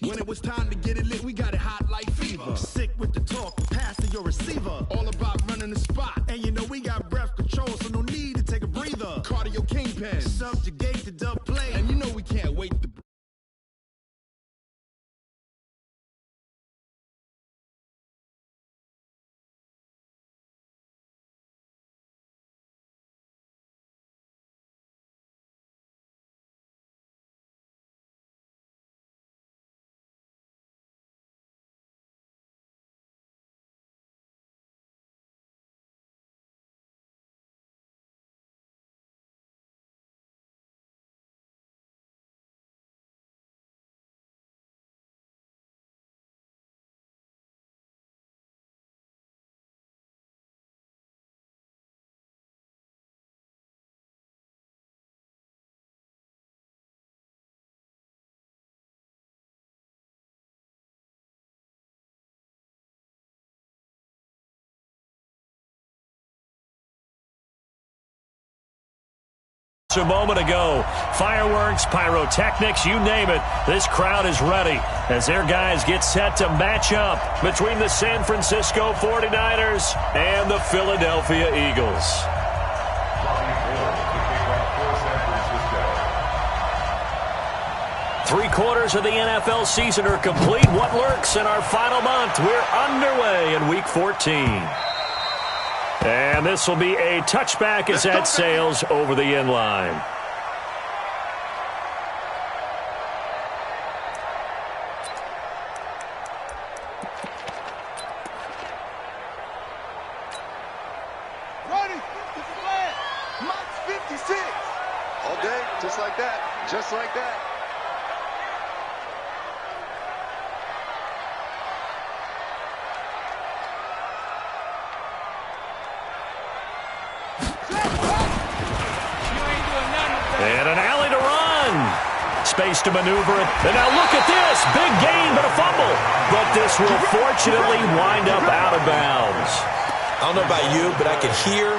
When it was time to get it lit, we got it hot like fever. Sick with the talk, pass to your receiver. All about running the spot. And you know we got breath control, so no need to take a breather. Cardio kingpin, subjugate the dub play. And you know we can't wait to... A moment ago, fireworks, pyrotechnics, you name it, this crowd is ready as their guys get set to match up between the San Francisco 49ers and the Philadelphia Eagles. Three-quarters of the NFL season are complete. What lurks in our final month? We're underway in Week 14. And this will be a touchback as that sails over the end line. Ready, this is land. Max 56. All day, just like that, just like that. And an alley to run. Space to maneuver it. And now look at this. Big gain, but a fumble. But this will fortunately wind up out of bounds. I don't know about you, but I can hear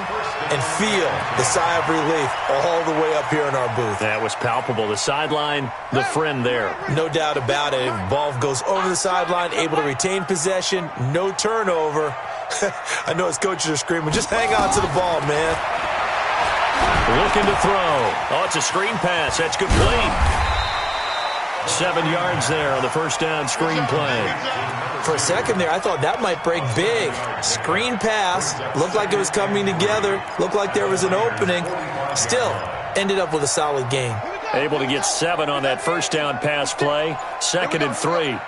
and feel the sigh of relief all the way up here in our booth. That was palpable. The sideline, the friend there. No doubt about it. Ball goes over the sideline, able to retain possession, no turnover. I know his coaches are screaming, just hang on to the ball, man. Looking to throw. Oh, it's a screen pass. That's complete. 7 yards there on the first down screen play. For a second there, I thought that might break big. Screen pass. Looked like it was coming together. Looked like there was an opening. Still, ended up with a solid gain. Able to get 7 on that first down pass play. 2nd and 3.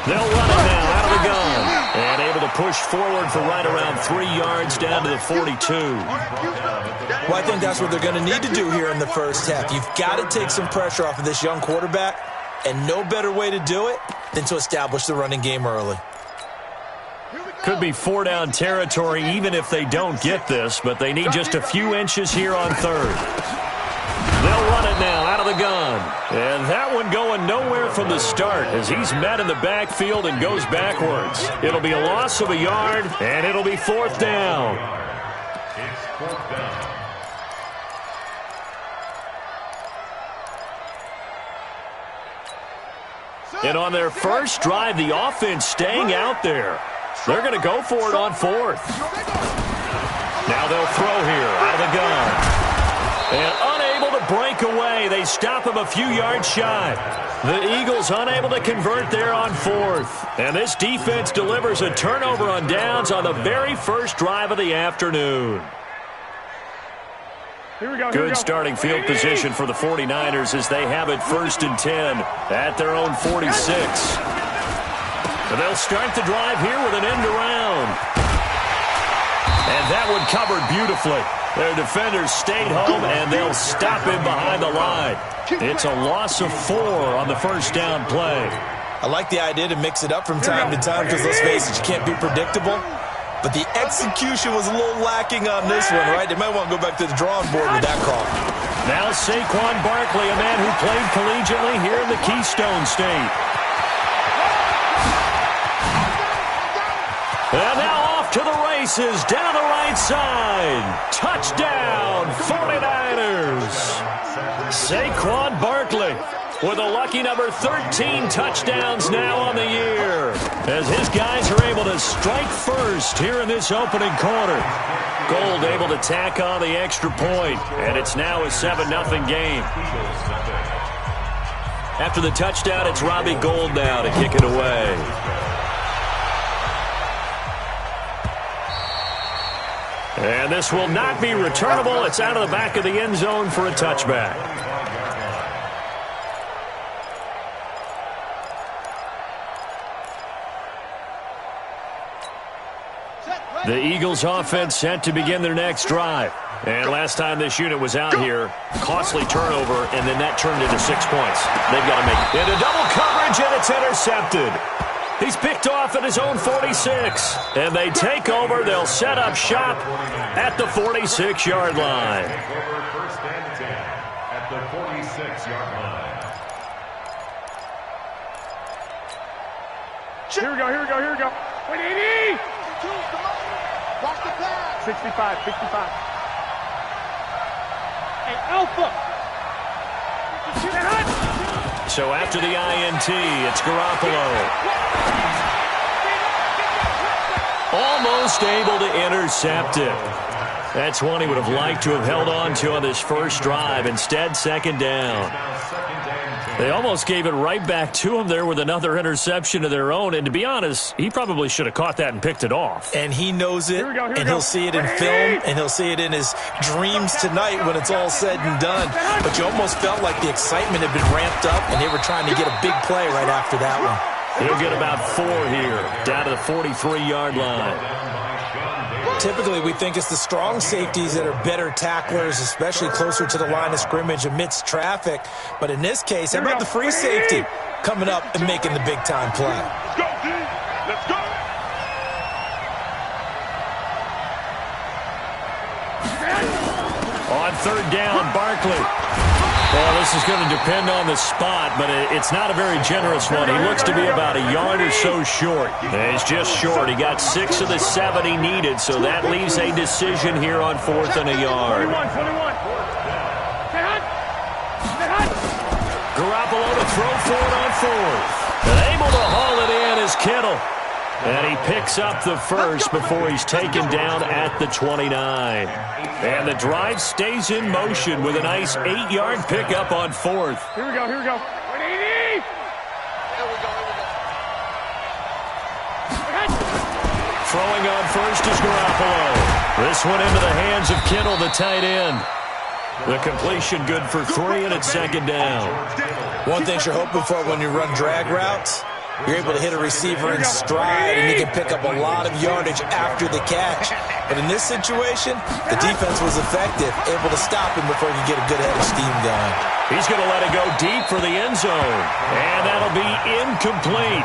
They'll run it now out of the gun. And able to push forward for right around 3 yards down to the 42. Well, I think that's what they're going to need to do here in the first half. You've got to take some pressure off of this young quarterback, and no better way to do it than to establish the running game early. Could be 4-down territory even if they don't get this, but they need just a few inches here on 3rd. They'll run it now out of the gun. And that one going nowhere from the start as he's met in the backfield and goes backwards. It'll be a loss of a yard, and it'll be 4th down. And on their first drive, the offense staying out there. They're going to go for it on 4th. Now they'll throw here out of the gun. And unable to break away. They stop him a few yards shy. The Eagles unable to convert there on 4th. And this defense delivers a turnover on downs on the very first drive of the afternoon. Good starting field position for the 49ers as they have it 1st and 10 at their own 46. And they'll start the drive here with an end around. And that one covered beautifully. Their defenders stayed home, and they'll stop him behind the line. It's a loss of 4 on the first down play. I like the idea to mix it up from time to time because, let's face it, you can't be predictable. But the execution was a little lacking on this one, right? They might want to go back to the drawing board with that call. Now Saquon Barkley, a man who played collegiately here in the Keystone State. And now off to the races, down the right side. Touchdown, 49ers. Saquon Barkley with a lucky number 13 touchdowns now on the year, as his guys are able to strike first here in this opening quarter. Gold able to tack on the extra point, and it's now a 7-0 game. After the touchdown, it's Robbie Gould now to kick it away. And this will not be returnable. It's out of the back of the end zone for a touchback. The Eagles offense set to begin their next drive. And last time this unit was out here, costly turnover, and then that turned into 6 points. They've got to make it. Into double coverage, and it's intercepted. He's picked off at his own 46. And they take over. They'll set up shop at the 46-yard line. First and 10 at the 46-yard line. Here we go, here we go, here we go. 180! Watch the pass. 65, 65. Hey, Alpha! So after the INT, it's Garoppolo. Almost able to intercept it. That's one he would have liked to have held on to on this first drive. Instead, second down. They almost gave it right back to him there with another interception of their own. And to be honest, he probably should have caught that and picked it off. And he knows it, and he'll see it in film, and he'll see it in his dreams tonight when it's all said and done. But you almost felt like the excitement had been ramped up, and they were trying to get a big play right after that one. He'll get about 4 here, down to the 43-yard line. Typically, we think it's the strong safeties that are better tacklers, especially closer to the line of scrimmage amidst traffic. But in this case, how about the free safety coming up and making the big-time play? Let's go, D! Let's go! On third down, Barkley. Well, this is going to depend on the spot, but it's not a very generous one. He looks to be about a yard or so short. He's just short. He got 6 of the 7 he needed, so that leaves a decision here on 4th and a yard. 21. Garoppolo to throw for it on 4th. And able to haul it in is Kittle. And he picks up the first before he's taken down at the 29. And the drive stays in motion with a nice 8-yard pickup on 4th. Here we go, here we go. 180! Here we go. Throwing on first is Garoppolo. This one into the hands of Kittle, the tight end. The completion good for 3, and it's second down. One thing you're hoping for when you run drag routes, you're able to hit a receiver in stride, and you can pick up a lot of yardage after the catch. But in this situation, the defense was effective, able to stop him before he could get a good head of steam going. He's going to let it go deep for the end zone. And that'll be incomplete.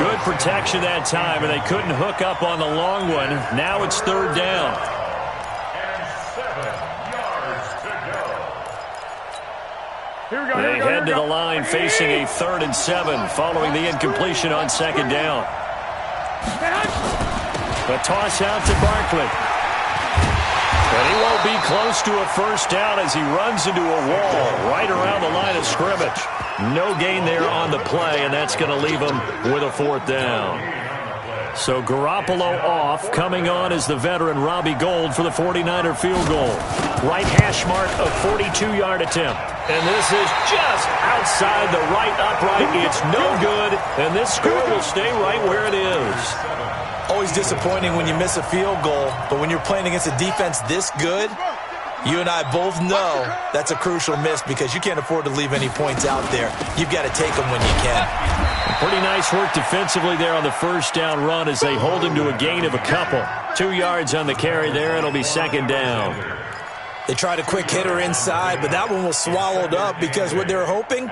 Good protection that time, and they couldn't hook up on the long one. Now it's third down. Here we go, They head to the line facing a 3rd and 7 following the incompletion on second down. The toss out to Barkley. And he won't be close to a first down as he runs into a wall right around the line of scrimmage. No gain there on the play, and that's going to leave him with a 4th down. So Garoppolo off. Coming on is the veteran Robbie Gould for the 49er field goal. Right hash mark, a 42-yard attempt. And this is just outside the right upright. It's no good, and this score will stay right where it is. Always disappointing when you miss a field goal, but when you're playing against a defense this good, you and I both know that's a crucial miss because you can't afford to leave any points out there. You've got to take them when you can. Pretty nice work defensively there on the first down run as they hold him to a gain of a couple. 2 yards on the carry there. It'll be second down. They tried a quick hitter inside, but that one was swallowed up because what they're hoping,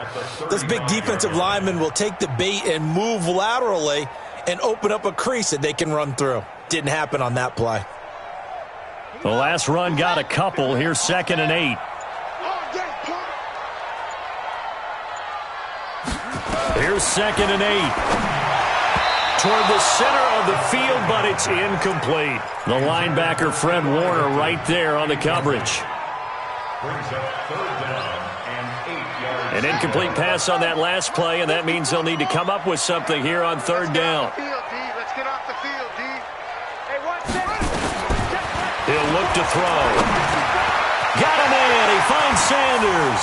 this big defensive lineman will take the bait and move laterally and open up a crease that they can run through. Didn't happen on that play. The last run got a couple. Here's 2nd and 8. Here's 2nd and 8. Toward the center of the field, but it's incomplete. The linebacker, Fred Warner, right there on the coverage. Brings up 3rd down and 8 yards. An incomplete pass on that last play, and that means they'll need to come up with something here on 3rd down. Let's get off the field, D. Hey, 1 second. He'll look to throw. Got him in. He finds Sanders.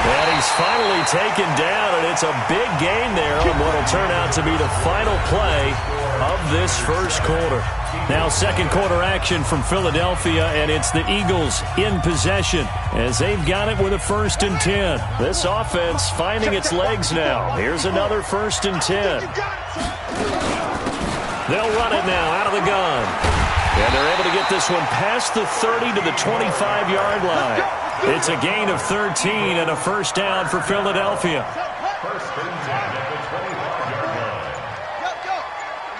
And he's finally taken down, and it's a big gain there on what will turn out to be the final play of this first quarter. Now second quarter action from Philadelphia, and it's the Eagles in possession as they've got it with a 1st and 10. This offense finding its legs now. Here's another 1st and 10. They'll run it now out of the gun. And they're able to get this one past the 30 to the 25-yard line. It's a gain of 13 and a 1st down for Philadelphia. 1st and 10 at the 25-yard line. Go.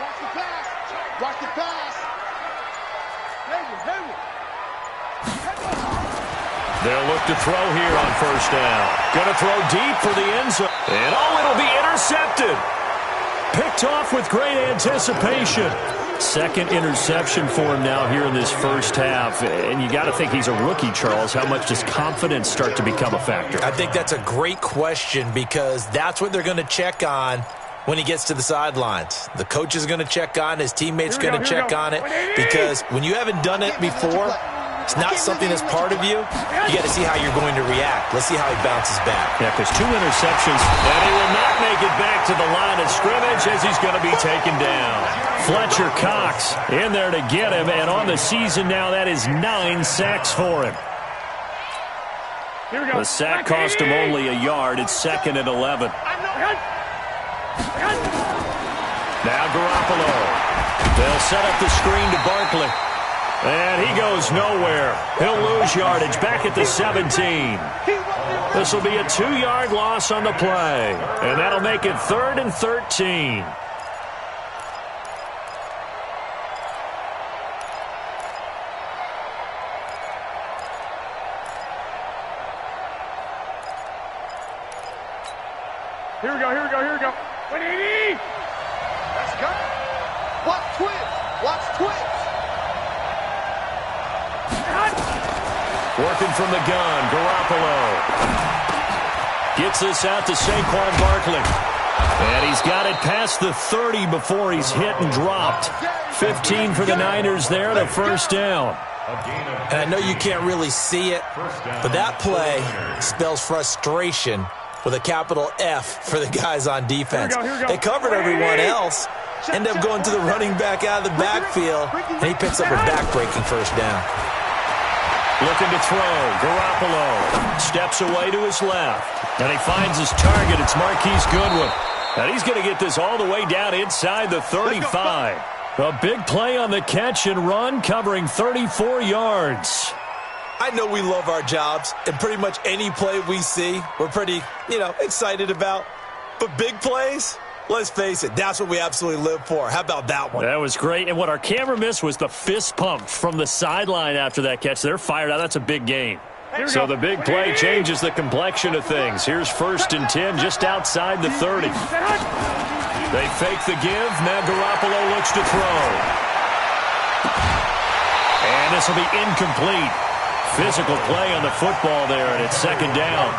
Watch the pass. Watch the pass. They'll look to throw here on 1st down. Going to throw deep for the end zone. And it'll be intercepted. Picked off with great anticipation. Second interception for him now here in this first half. And you got to think he's a rookie, Charles. How much does confidence start to become a factor? I think that's a great question because that's what they're going to check on when he gets to the sidelines. The coach is going to check on, his teammates going to check on it, because when you haven't done it before, it's not something that's part of you. You got to see how you're going to react. Let's see how he bounces back. Yeah, because 2 interceptions, and he will not make it back to the line of scrimmage as he's going to be taken down. Fletcher Cox in there to get him, and on the season now, that is 9 sacks for him. The sack cost him only a yard. It's 2nd and 11. Now Garoppolo. They'll set up the screen to Barkley. And he goes nowhere. He'll lose yardage back at the 17. This will be a 2-yard loss on the play. And that'll make it 3rd and 13. Here we go. 180. Let's go. Watch twins. Working from the gun, Garoppolo. Gets this out to Saquon Barkley. And he's got it past the 30 before he's hit and dropped. 15 for the Niners there, the 1st down. And I know you can't really see it, but that play spells frustration with a capital F for the guys on defense. They covered everyone else, end up going to the running back out of the backfield, and he picks up a back-breaking 1st down. Looking to throw. Garoppolo steps away to his left. And he finds his target. It's Marquise Goodwin. And he's going to get this all the way down inside the 35. A big play on the catch and run, covering 34 yards. I know we love our jobs, and pretty much any play we see, we're pretty, excited about. But big plays, let's face it, that's what we absolutely live for. How about that one? That was great. And what our camera missed was the fist pump from the sideline after that catch. They're fired out. That's a big gain. So the big play changes the complexion of things. Here's 1st and 10 just outside the 30. They fake the give. Now Garoppolo looks to throw. And this will be incomplete. Physical play on the football there, and it's 2nd down.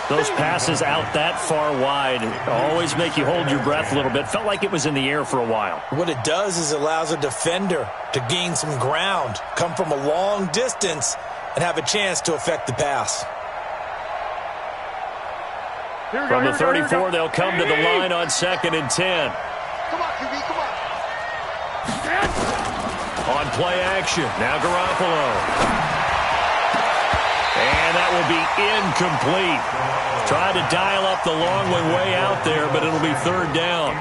Those passes out that far wide always make you hold your breath a little bit. Felt like it was in the air for a while. What it does is it allows a defender to gain some ground, come from a long distance, and have a chance to affect the pass. From the 34, they'll come to the line on 2nd and 10. Come on, QB, come on. On play action, now Garoppolo. And that will be incomplete. Tried to dial up the long one way out there, but it'll be 3rd down.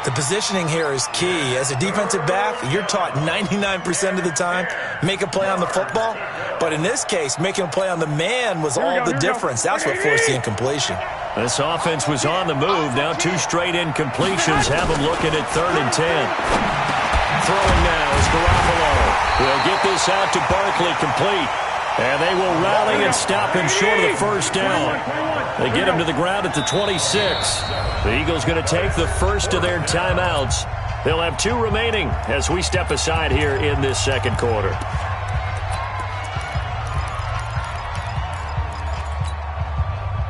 The positioning here is key. As a defensive back, you're taught 99% of the time, make a play on the football. But in this case, making a play on the man was all the difference. That's what forced the incompletion. This offense was on the move. Now 2 straight incompletions have them looking at 3rd and 10. Throwing now is Garoppolo. We'll get this out to Barkley, complete. And they will rally and stop him short of the 1st down. They get him to the ground at the 26. The Eagles going to take the first of their timeouts. They'll have 2 remaining as we step aside here in this 2nd quarter.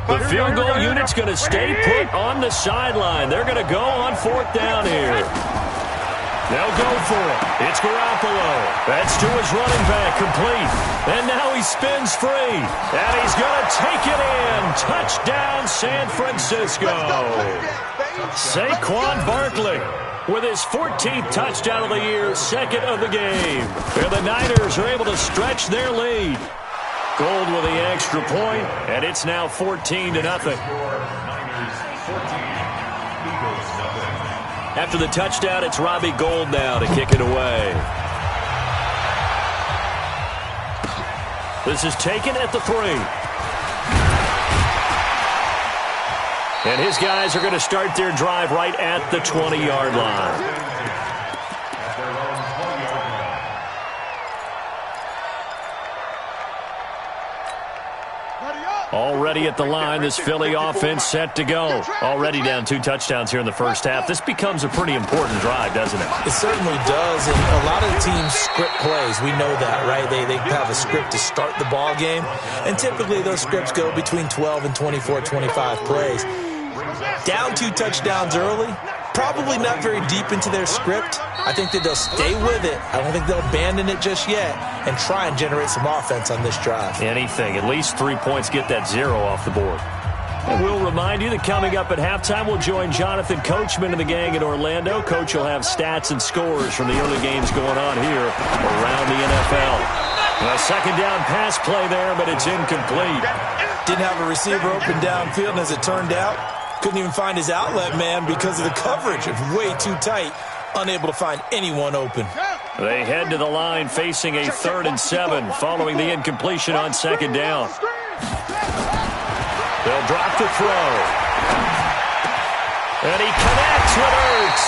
The field goal unit's going to stay put on the sideline. They're going to go on 4th down here. They'll go for it. It's Garoppolo. That's to his running back, complete. And now he spins free. And he's going to take it in. Touchdown, San Francisco. Saquon Barkley with his 14th touchdown of the year, 2nd of the game. And the Niners are able to stretch their lead. Gold with the extra point, and it's now 14-0. After the touchdown, it's Robbie Gould now to kick it away. This is taken at the 3. And his guys are going to start their drive right at the 20-yard line. Already at the line, this Philly offense set to go. Already down 2 touchdowns here in the first half. This becomes a pretty important drive, doesn't it? It certainly does, and a lot of the teams script plays. We know that, right? They have a script to start the ball game, and typically those scripts go between 12 and 24, 25 plays. Down 2 touchdowns early, probably not very deep into their script. I think that they'll stay with it. I don't think they'll abandon it just yet and try and generate some offense on this drive. Anything. At least 3 points, get that 0 off the board. And we'll remind you that coming up at halftime, we'll join Jonathan Coachman and the gang in Orlando. Coach will have stats and scores from the early games going on here around the NFL. A 2nd down pass play there, but it's incomplete. Didn't have a receiver open downfield, and as it turned out, couldn't even find his outlet man because of the coverage. It was way too tight. Unable to find anyone open. They head to the line facing a 3rd and 7 following the incompletion on 2nd down. They'll drop the throw. And he connects with Ertz.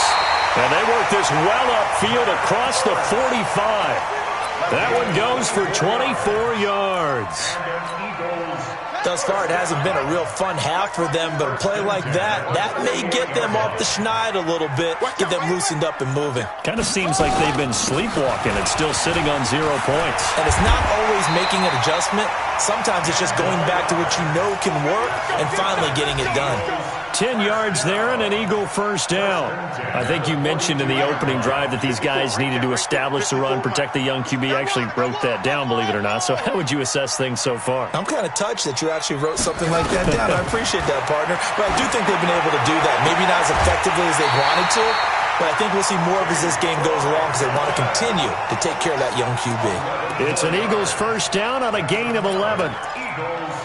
And they work this well upfield across the 45. That one goes for 24 yards. Thus far, it hasn't been a real fun half for them, but a play like that may get them off the schneid a little bit, get them loosened up and moving. Kind of seems like they've been sleepwalking and still sitting on 0 points. And it's not always making an adjustment. Sometimes it's just going back to what you know can work and finally getting it done. 10 yards there and an Eagle 1st down. I think you mentioned in the opening drive that these guys needed to establish the run, protect the young QB. I actually wrote that down, believe it or not. So how would you assess things so far? I'm kind of touched that you actually wrote something like that down. I appreciate that, partner. But I do think they've been able to do that. Maybe not as effectively as they wanted to, but I think we'll see more of as this game goes along because they want to continue to take care of that young QB. It's an Eagles 1st down on a gain of 11.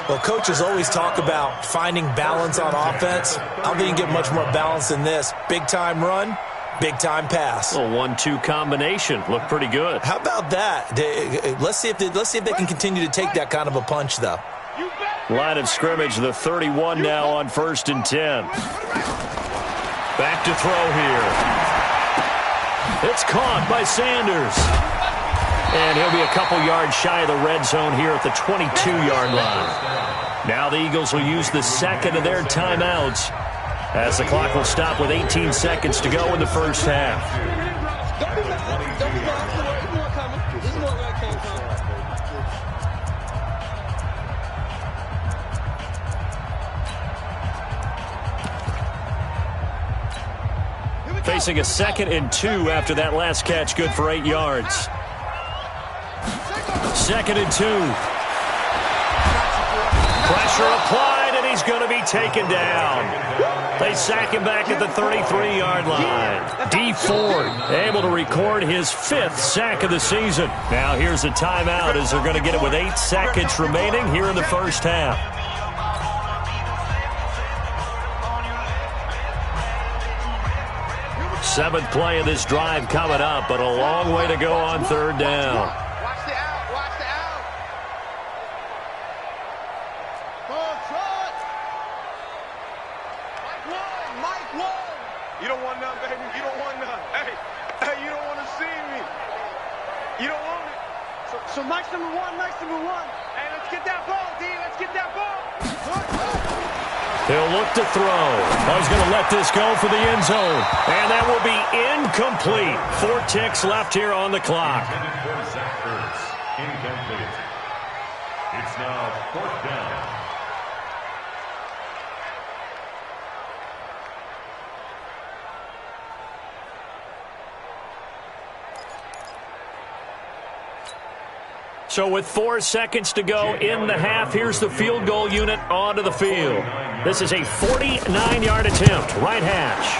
Well, coaches always talk about finding balance on offense. I don't think you can get much more balance than this. Big-time run, big-time pass. A 1-2 combination. Looked pretty good. How about that? Let's see if they can continue to take that kind of a punch, though. Line of scrimmage, the 31 now on 1st and 10. Back to throw here. It's caught by Sanders. And he'll be a couple yards shy of the red zone here at the 22-yard line. Now the Eagles will use the 2nd of their timeouts as the clock will stop with 18 seconds to go in the first half. Facing a 2nd and 2 after that last catch, good for 8 yards. 2nd and 2. Pressure applied, and he's going to be taken down. They sack him back at the 33-yard line. D Ford able to record his 5th sack of the season. Now here's a timeout as they're going to get it with 8 seconds remaining here in the first half. Seventh play of this drive coming up, but a long way to go on 3rd down. So Mike's number one. Hey, let's get that ball, D. Let's get that ball. He'll look to throw. He's going to let this go for the end zone. And that will be incomplete. 4 ticks left here on the clock. Incomplete. It's now 4th down. So with 4 seconds to go in the half, here's the field goal unit onto the field. This is a 49-yard attempt, right hash.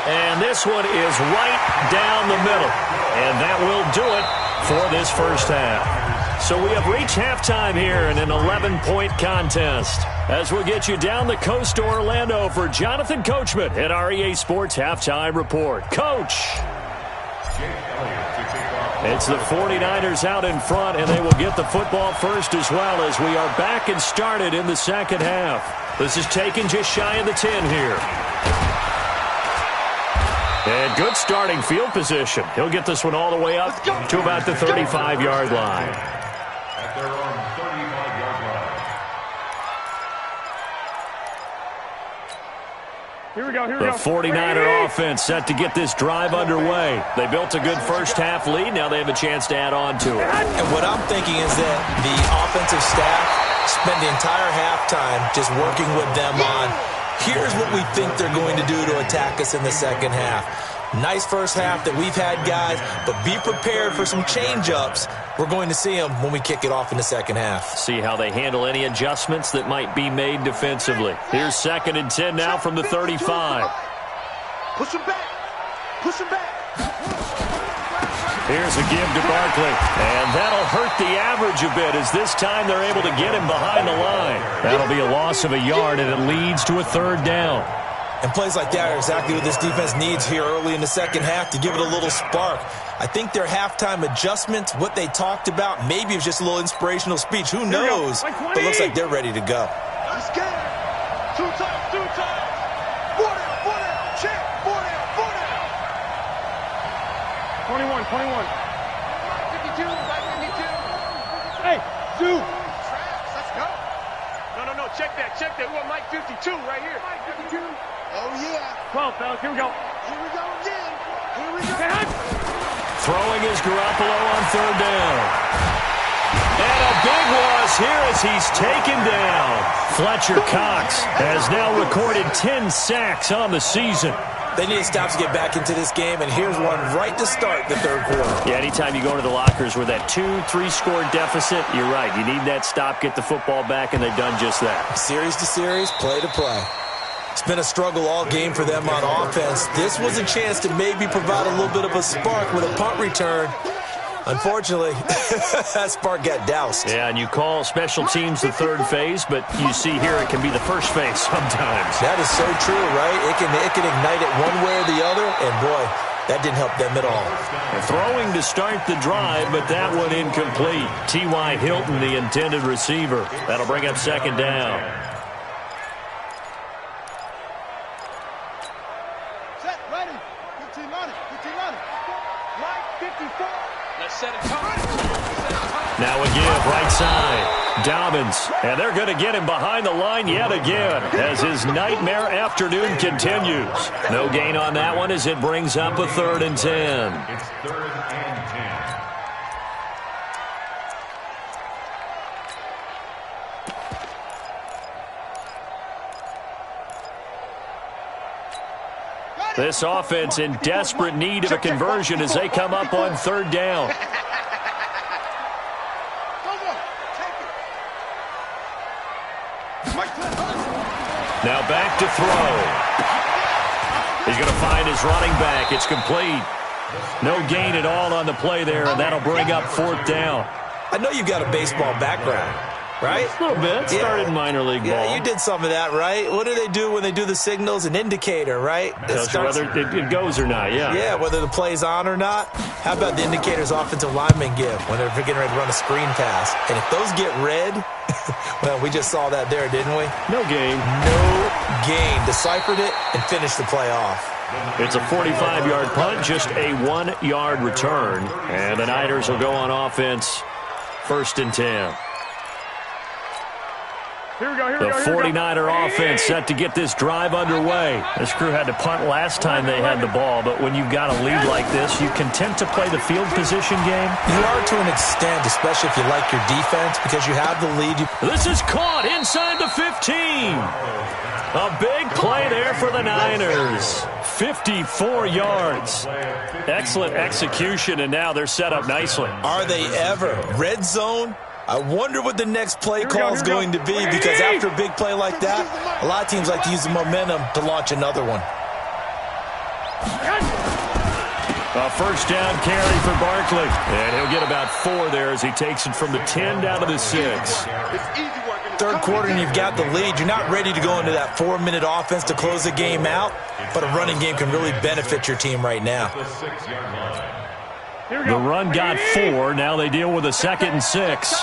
And this one is right down the middle. And that will do it for this first half. So we have reached halftime here in an 11-point contest. As we'll get you down the coast to Orlando for Jonathan Coachman at our EA Sports Halftime Report. Coach! It's the 49ers out in front, and they will get the football first as well as we are back and started in the second half. This is taken just shy of the 10 here. And good starting field position. He'll get this one all the way up to about the 35-yard line. At their own 35-yard line. Here we go, here we The go. 49er offense set to get this drive underway. They built a good first-half lead. Now they have a chance to add on to it. And what I'm thinking is that the offensive staff spent the entire halftime just working with them on, here's what we think they're going to do to attack us in the second half. Nice first half that we've had, guys, but be prepared for some change-ups. We're going to see them when we kick it off in the second half. See how they handle any adjustments that might be made defensively. Here's 2nd and 10 now from the 35. Push him back. Push him back. Here's a give to Barkley, and that'll hurt the average a bit as this time they're able to get him behind the line. That'll be a loss of a yard, and it leads to a 3rd down. And plays like that are exactly what this defense needs here early in the second half to give it a little spark. I think their halftime adjustments, what they talked about, maybe it was just a little inspirational speech. Who knows? But it looks like they're ready to go. Let's get it. 2 times, 2 times. 4 down, check. 4 down. 21. 52, 52. Hey, Zoo. Let's go. No, check that. We want Mike 52 right here. Mike 52. Oh, yeah. 12, fellas, here we go. Here we go again. Throwing is Garoppolo on 3rd down. And a big loss here as he's taken down. Fletcher Cox has now recorded 10 sacks on the season. They need to stop to get back into this game, and here's one right to start the 3rd quarter. Yeah, anytime you go into the lockers with that 2-3 score deficit, you're right. You need that stop, get the football back, and they've done just that. Series to series, play to play. It's been a struggle all game for them on offense. This was a chance to maybe provide a little bit of a spark with a punt return. Unfortunately, that spark got doused. Yeah, and you call special teams the 3rd phase, but you see here it can be the 1st phase sometimes. That is so true, right? It can ignite it one way or the other, and boy, that didn't help them at all. Throwing to start the drive, but that one incomplete. T.Y. Hilton, the intended receiver. That'll bring up 2nd down. Set, ready. 15 on it. Mike 54. Let's set it time. Now a give, right side. Dobbins, and they're going to get him behind the line yet again as his nightmare afternoon continues. No gain on that one as it brings up a 3rd and 10. It's 3rd and 10. This offense in desperate need of a conversion as they come up on 3rd down. Now back to throw. He's going to find his running back. It's complete. No gain at all on the play there, and that'll bring up 4th down. I know you've got a baseball background, right? A little bit. Started in minor league ball. Yeah, you did some of that, right? What do they do when they do the signals? An indicator, right? Tells you whether it goes or not, yeah. Yeah, whether the play's on or not. How about the indicators offensive linemen give when they're getting ready to run a screen pass? And if those get red, well, we just saw that there, didn't we? No gain. No gain. Deciphered it and finished the play off. It's a 45-yard punt, just a 1-yard return. And the Niners will go on offense, 1st and 10. Here we go. The 49er offense set to get this drive underway. This crew had to punt last time they had the ball, but when you've got a lead like this, you content to play the field position game? You are to an extent, especially if you like your defense, because you have the lead. This is caught inside the 15. A big play there for the Niners. 54 yards. Excellent execution, and now they're set up nicely. Are they ever? Red zone? I wonder what the next play call is going to be, because after a big play like that, a lot of teams like to use the momentum to launch another one. A first down carry for Barkley. And he'll get about 4 there as he takes it from the 10 down to the 6. Third quarter and you've got the lead. You're not ready to go into that 4-minute offense to close the game out, but a running game can really benefit your team right now. The run got 4. Now they deal with a 2nd and 6.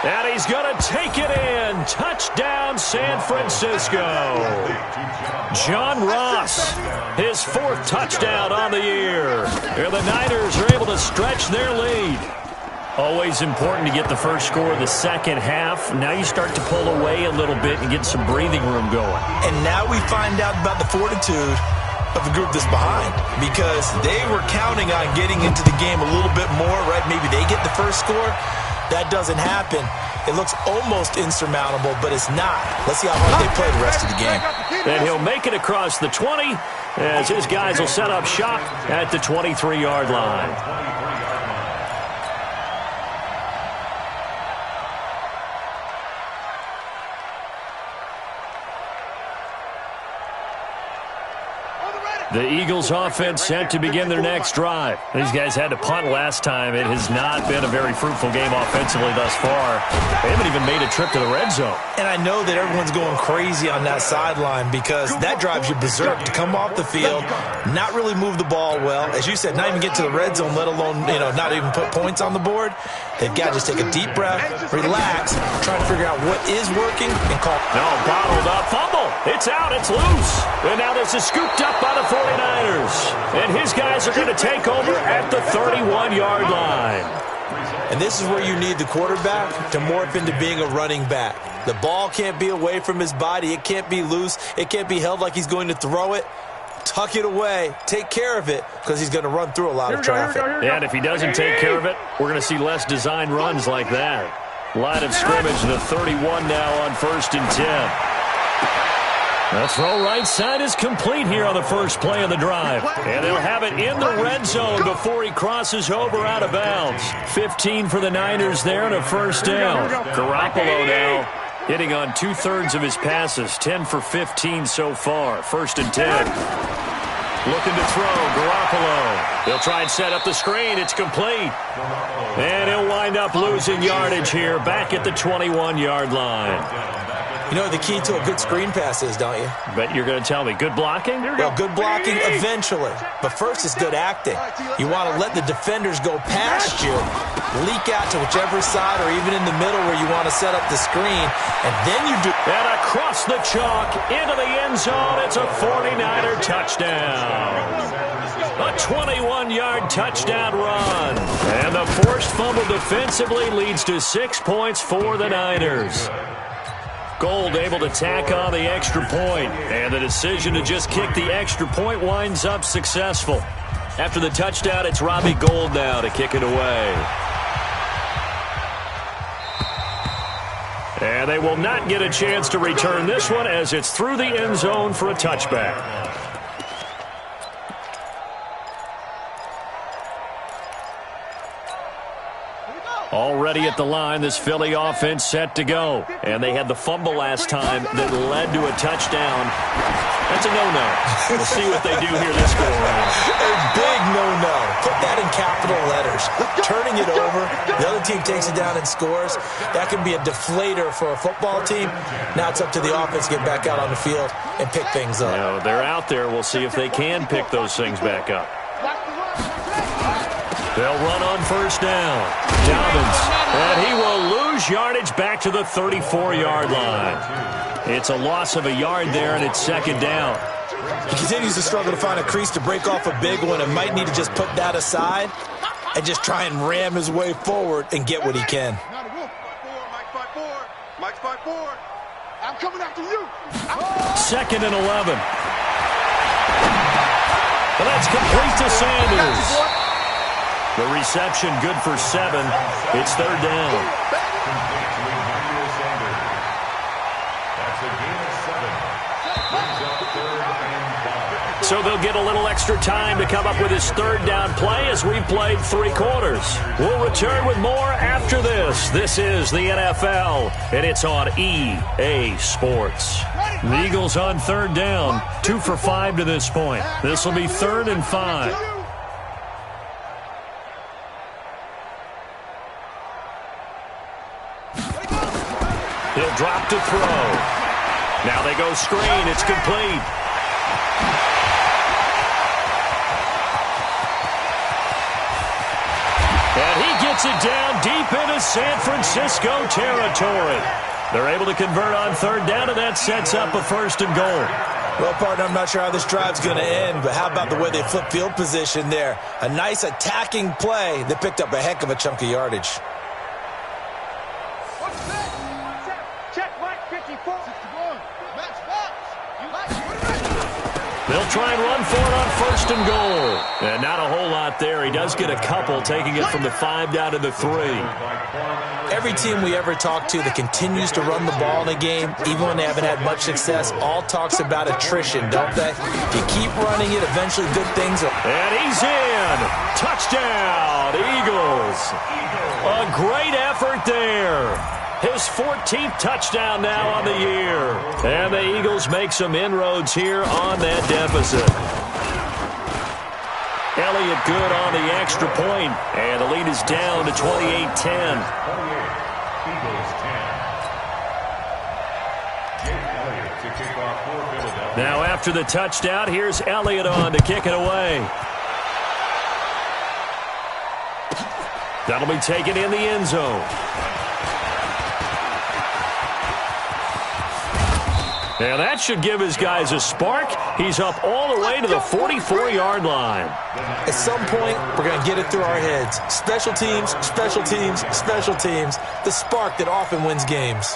And he's going to take it in. Touchdown, San Francisco. John Ross, his 4th touchdown on the year. And the Niners are able to stretch their lead. Always important to get the first score of the second half. Now you start to pull away a little bit and get some breathing room going. And now we find out about the fortitude of the group that's behind, because they were counting on getting into the game a little bit more, right? Maybe they get the first score. That doesn't happen. It looks almost insurmountable, but it's not. Let's see how hard they play the rest of the game. And he'll make it across the 20 as his guys will set up shop at the 23-yard line. The Eagles offense set to begin their next drive. These guys had to punt last time. It has not been a very fruitful game offensively thus far. They haven't even made a trip to the red zone. And I know that everyone's going crazy on that sideline, because that drives you berserk to come off the field, not really move the ball well. As you said, not even get to the red zone, let alone, not even put points on the board. They've got to just take a deep breath, relax, try to figure out what is working, and call. No, bottled up, fumble. It's out, it's loose. And now this is scooped up by the 49ers. And his guys are going to take over at the 31-yard line. And this is where you need the quarterback to morph into being a running back. The ball can't be away from his body. It can't be loose. It can't be held like he's going to throw it. Tuck it away. Take care of it, because he's going to run through a lot of traffic. And if he doesn't take care of it, we're going to see less design runs like that. Line of scrimmage, the 31 now on 1st and 10. The throw right side is complete here on the first play of the drive. And they'll have it in the red zone before he crosses over out of bounds. 15 for the Niners there and a first down. Garoppolo now hitting on 2/3 of his passes. 10 for 15 so far. 1st and 10. Looking to throw, Garoppolo. He'll try and set up the screen. It's complete. And he'll wind up losing yardage here back at the 21-yard line. You know what the key to a good screen pass is, don't you? Bet you're going to tell me. Good blocking? Well, good blocking eventually. But first it's good acting. You want to let the defenders go past you, leak out to whichever side or even in the middle where you want to set up the screen, and then you do. And across the chalk into the end zone. It's a 49er touchdown. A 21-yard touchdown run. And the forced fumble defensively leads to 6 points for the Niners. Gold able to tack on the extra point, and the decision to just kick the extra point winds up successful. After the touchdown, it's Robbie Gould now to kick it away. And they will not get a chance to return this one as it's through the end zone for a touchback. Already at the line, this Philly offense set to go. And they had the fumble last time that led to a touchdown. That's a no-no. We'll see what they do here this go around. A big no-no. Put that in capital letters. Turning it over, the other team takes it down and scores. That can be a deflator for a football team. Now it's up to the offense to get back out on the field and pick things up. You know, they're out there. We'll see if they can pick those things back up. They'll run on first down. Dobbins, and he will lose yardage back to the 34-yard line. It's a loss of a yard there, and it's 2nd down. He continues to struggle to find a crease to break off a big one and might need to just put that aside and just try and ram his way forward and get what he can. Mike's 5-4. I'm coming after you. 2nd and 11. Well, that's complete to Sanders. The reception good for 7. It's 3rd down. complete to Emmanuel Sanders. That's a gain of 7. Brings up 3rd and 5. So they'll get a little extra time to come up with his third down play as we've played 3 quarters. We'll return with more after this. This is the NFL, and it's on EA Sports. The Eagles on 3rd down, 2 for 5 to this point. This will be 3rd and 5. He'll drop to throw. Now they go screen. It's complete. And he gets it down deep into San Francisco territory. They're able to convert on 3rd down, and that sets up a 1st and goal. Well, partner, I'm not sure how this drive's going to end, but how about the way they flip field position there? A nice attacking play that picked up a heck of a chunk of yardage. Check, Mike 54. 61. Match box. They'll try and run for it on 1st and goal. And not a whole lot there. He does get a couple, taking it from the 5 down to the 3. Every team we ever talk to that continues to run the ball in a game, even when they haven't had much success, all talks about attrition, don't they? If you keep running it, eventually good things are... And he's in. Touchdown, Eagles. A great effort there. His 14th touchdown now on the year. And the Eagles make some inroads here on that deficit. Elliott good on the extra point. And the lead is down to 28-10. Now after the touchdown, here's Elliott on to kick it away. That'll be taken in the end zone. And that should give his guys a spark. He's up all the way to the 44-yard line. At some point, we're going to get it through our heads. Special teams, special teams, special teams. The spark that often wins games.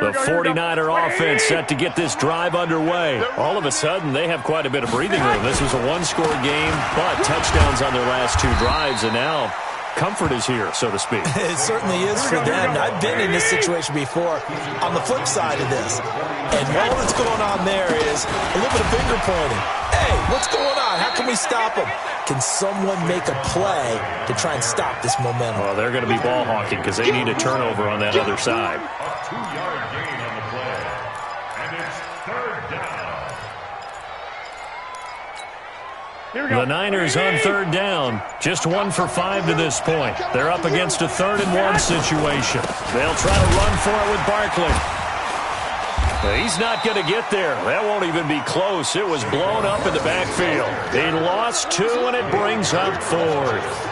The 49er offense set to get this drive underway. All of a sudden, they have quite a bit of breathing room. This was a one-score game, but touchdowns on their last 2 drives, and now comfort is here, so to speak. It certainly is for them. I've been in this situation before on the flip side of this. And all that's going on there is a little bit of finger pointing. Hey, what's going on? How can we stop them? Can someone make a play to try and stop this momentum? Well, they're going to be ball hawking because they need a turnover on that other side. A 2-yard gain on the play. And it's 3rd down. The Niners on 3rd down. Just 1 for 5 to this point. They're up against a 3rd and 1 situation. They'll try to run for it with Barkley. He's not going to get there. That won't even be close. It was blown up in the backfield. He lost 2, and it brings up 4th.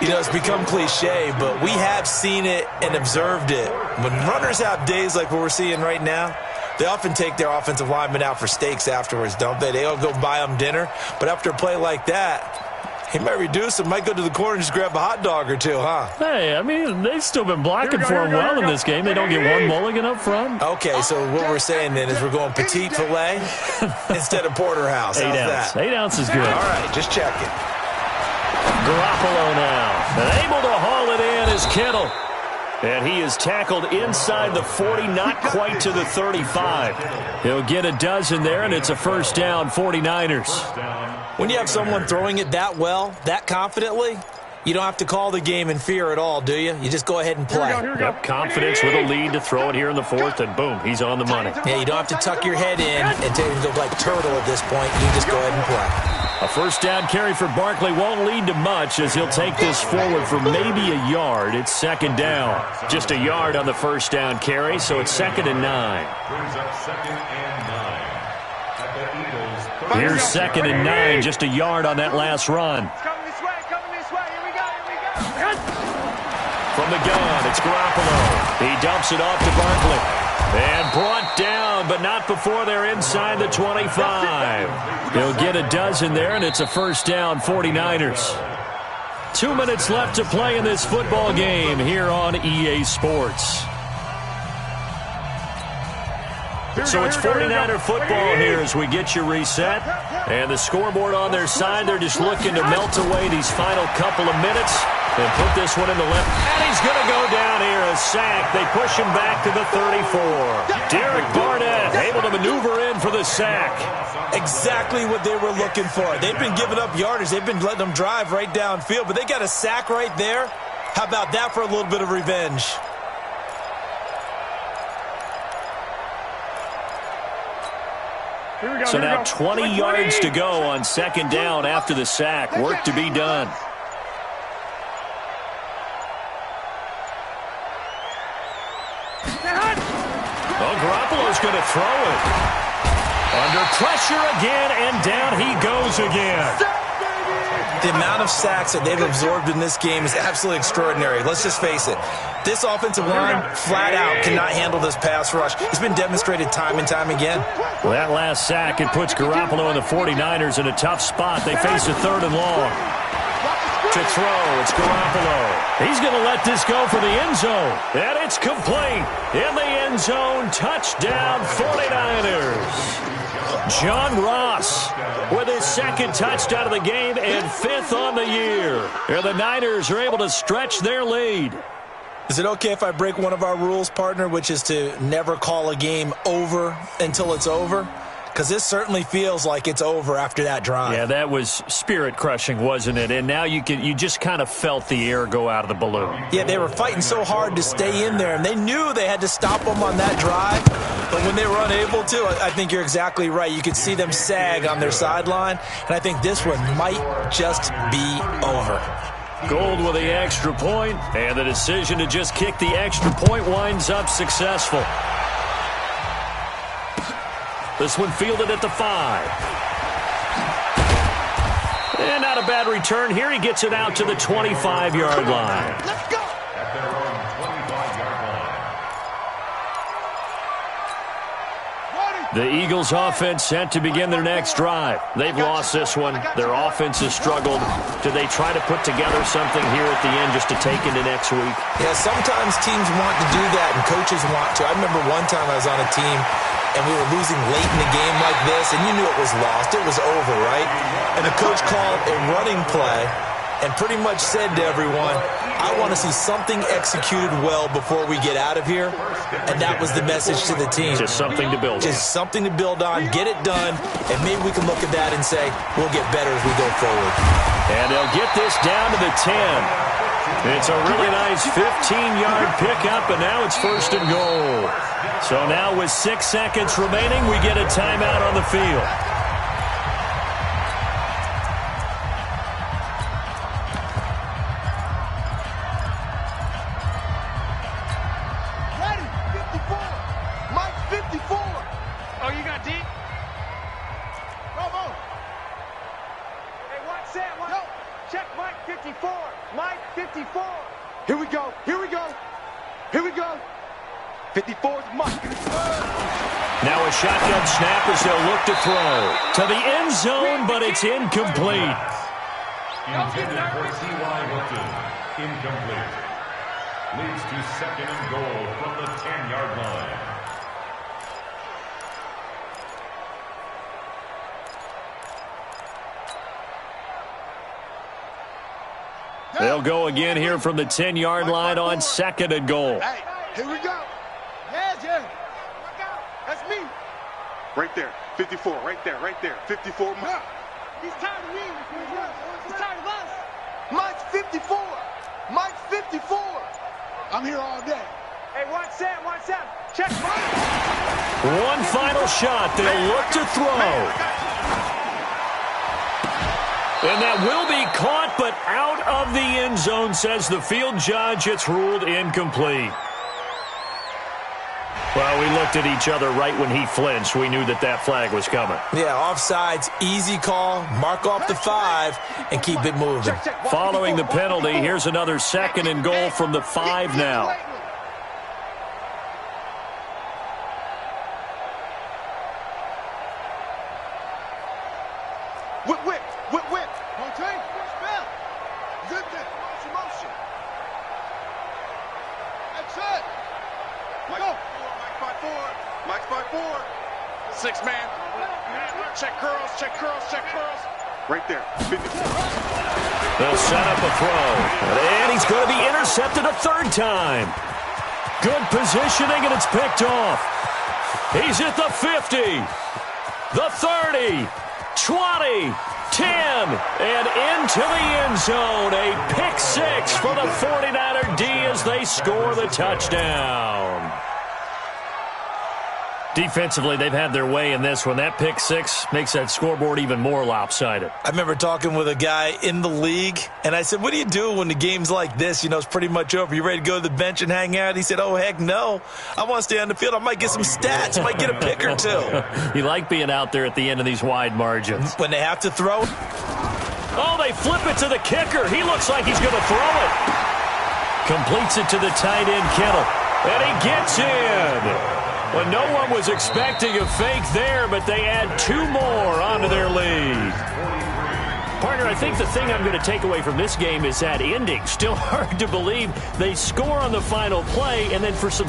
You know, it's become cliche, but we have seen it and observed it. When runners have days like what we're seeing right now, they often take their offensive linemen out for steaks afterwards, don't they? They all go buy them dinner. But after a play like that, he might reduce him, might go to the corner and just grab a hot dog or 2, huh? Hey, I mean, they've still been blocking for him well in this game. They don't get one mulligan up front. Okay, so what we're saying then is we're going petite filet instead of porterhouse. How's 8 ounce. that? 8 ounce is good. All right, just checking. Garoppolo now. And able to haul it in is Kittle. And he is tackled inside the 40, not quite to the 35. He'll get a dozen there, and it's a 1st down, 49ers. When you have someone throwing it that well, that confidently, you don't have to call the game in fear at all, do you? You just go ahead and play. Yep, confidence with a lead to throw it here in the 4th, and boom, he's on the money. Yeah, you don't have to tuck your head in and take it like turtle at this point. You just go ahead and play. A 1st down carry for Barkley won't lead to much as he'll take this forward for maybe a yard. It's 2nd down. Just a yard on the 1st down carry, so it's 2nd and 9. Brings up 2nd and 9. At the Eagles. Here's 2nd and 9, just a yard on that last run. Coming this way, here we go. From the gun, it's Garoppolo. He dumps it off to Barkley. And brought down, but not before they're inside the 25. He'll get a dozen there, and it's a 1st down, 49ers. 2 minutes left to play in this football game here on EA Sports. So it's 49er football here as we get you reset. And the scoreboard on their side, they're just looking to melt away these final couple of minutes and put this one in the left. And he's going to go down here, a sack. They push him back to the 34. Derek Barnett able to maneuver in for the sack. Exactly what they were looking for. They've been giving up yardage. They've been letting them drive right downfield, but they got a sack right there. How about that for a little bit of revenge? So now 20 yards to go on second down after the sack. Work to be done. Oh, Garoppolo's going to throw it. Under pressure again, and down he goes again. The amount of sacks that they've absorbed in this game is absolutely extraordinary. Let's just face it. This offensive line, flat out, cannot handle this pass rush. It's been demonstrated time and time again. Well, that last sack, it puts Garoppolo and the 49ers in a tough spot. They face a 3rd and long. To throw, it's Garoppolo. He's going to let this go for the end zone. And it's complete. In the end zone, touchdown 49ers. John Ross with his 2nd touchdown of the game and 5th on the year. And the Niners are able to stretch their lead. Is it okay if I break one of our rules, partner, which is to never call a game over until it's over? Because this certainly feels like it's over after that drive. Yeah, that was spirit-crushing, wasn't it? And now you just kind of felt the air go out of the balloon. Yeah, they were fighting so hard to stay in there, and they knew they had to stop them on that drive. But when they were unable to, I think you're exactly right. You could see them sag on their sideline, and I think this one might just be over. Gold with the extra point, and the decision to just kick the extra point winds up successful. This one fielded at the 5. And not a bad return here. He gets it out to the 25-yard line. Let's go. At their own 25-yard line. The Eagles offense set to begin their next drive. They've lost this one. Their offense has struggled. Do they try to put together something here at the end just to take into next week? Yeah, sometimes teams want to do that and coaches want to. I remember one time I was on a team and we were losing late in the game like this, and you knew it was lost. It was over, right? And the coach called a running play and pretty much said to everyone, I want to see something executed well before we get out of here. And that was the message to the team. Just something to build on. Just something to build on, get it done, and maybe we can look at that and say, we'll get better as we go forward. And they'll get this down to the 10. It's a really nice 15-yard pickup, and now it's 1st and goal. So now with 6 seconds remaining, we get a timeout on the field. Ready, 54. Mike's 54. Oh, you got deep? Bravo. Hey, watch that. Yo. Check Mike 54. Mike 54. Here we go. Here we go. Here we go. 54's Mike. Now a shotgun snap as they'll look to throw. To the end zone, but it's incomplete. Intended for C.Y. Hilton. Incomplete. Leads to 2nd and goal from the 10-yard line. They'll go again here from the 10-yard line on 2nd and goal. Hey, here we go. Yeah. That's me. Right there. 54. Right there. 54. Mike. He's tired of me. He's tired of us. Mike's 54. Mike's 54. I'm here all day. Hey, watch that. Check Mike. One final shot. They'll look to throw. And that will be caught, but out of the end zone, says the field judge. It's ruled incomplete. Well, we looked at each other right when he flinched. We knew that flag was coming. Yeah, offsides, easy call, mark off the 5, and keep it moving. Following the penalty, here's another 2nd and goal from the 5 now. Whip. Okay, spell. Good thing. Motion. That's it. Go. 4. Mike's by 4. 6 man. Check curls, check curls, check curls. Right there. 50. They'll set up a throw. And he's going to be intercepted a third time. Good positioning, and it's picked off. He's at the 50, the 30, 20, 10, and into the end zone. A pick six for the 49er D as they score the touchdown. Defensively, they've had their way in this one. That pick six makes that scoreboard even more lopsided. I remember talking with a guy in the league, and I said, what do you do when the game's like this? You know, it's pretty much over. You ready to go to the bench and hang out? He said, oh, heck no. I want to stay on the field. I might get some stats. I might get a pick or two. You like being out there at the end of these wide margins. When they have to throw. Oh, they flip it to the kicker. He looks like he's going to throw it. Completes it to the tight end, Kittle. And he gets in. Well, no one was expecting a fake there, but they add 2 more onto their lead. Partner, I think the thing I'm going to take away from this game is that ending. Still hard to believe they score on the final play, and then for some